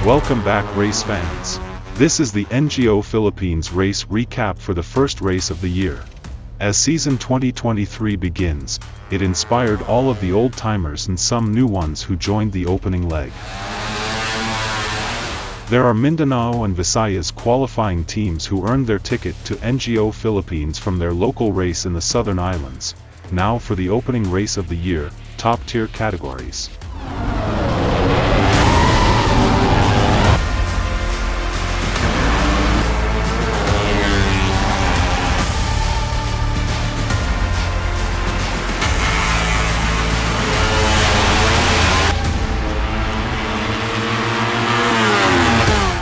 Welcome back, race fans. This is the NGO Philippines race recap for the first race of the year. As season 2023 begins, it inspired all of the old-timers and some new ones who joined the opening leg. There are Mindanao and Visayas qualifying teams who earned their ticket to NGO Philippines from their local race in the Southern Islands. Now for the opening race of the year, top-tier categories.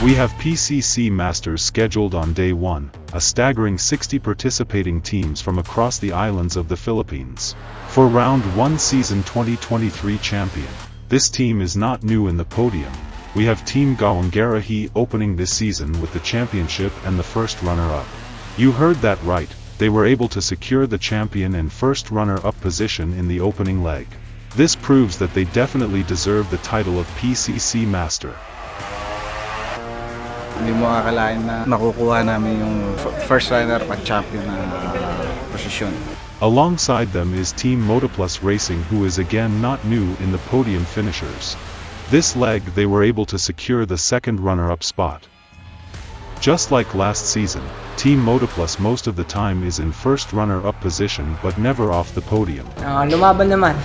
We have PCC Masters scheduled on day 1, a staggering 60 participating teams from across the islands of the Philippines. For Round 1 Season 2023 champion, this team is not new in the podium. We have Team Gawangarahi opening this season with the championship and the first runner-up. You heard that right, they were able to secure the champion and first runner-up position in the opening leg. This proves that they definitely deserve the title of PCC Master. Hindi mo akalain na nakukuha namin yung first runner at champion na posisyon. Alongside them is Team Motoplus Racing, who is again not new in the podium finishers. This leg they were able to secure the second runner-up spot. Just like last season, Team Motoplus most of the time is in first runner-up position but never off the podium. Lumaban naman.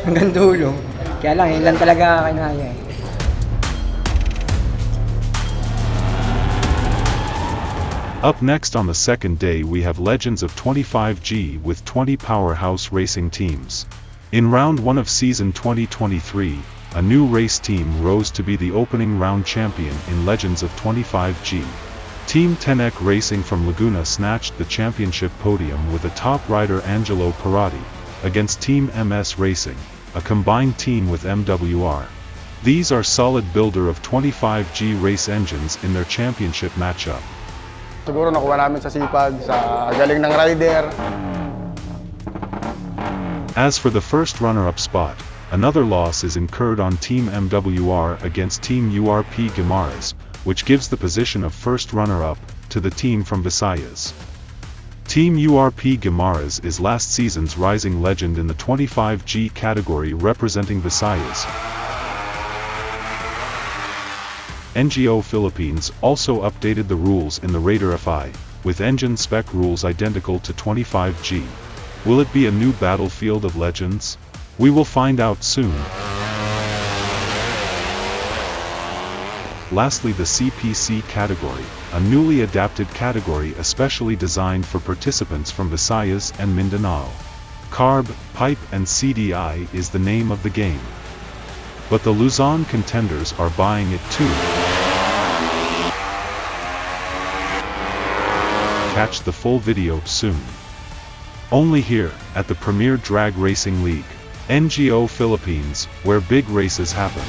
Hanggang dulo. Kaya lang, yun lang talaga kinaya eh. Up next on the second day we have Legends of 25G with 20 powerhouse racing teams. In round 1 of season 2023, a new race team rose to be the opening round champion in Legends of 25G. Team Tenek Racing from Laguna snatched the championship podium with a top rider Angelo Parati, against Team MS Racing, a combined team with MWR. These are solid builder of 25G race engines in their championship matchup. Siguro nakuha namin sa sipag, sa galing ng rider. As for the first runner-up spot, another loss is incurred on Team MWR against Team URP Guimaras, which gives the position of first runner-up to the team from Visayas. Team URP Guimaras is last season's rising legend in the 25G category representing Visayas. NGO Philippines also updated the rules in the Raider FI, with engine spec rules identical to 25G. Will it be a new battlefield of legends? We will find out soon. Lastly, the CPC category, a newly adapted category especially designed for participants from Visayas and Mindanao. Carb, Pipe and CDI is the name of the game. But the Luzon contenders are buying it too. Catch the full video soon. Only here, at the Premier Drag Racing League, NGO Philippines, where big races happen.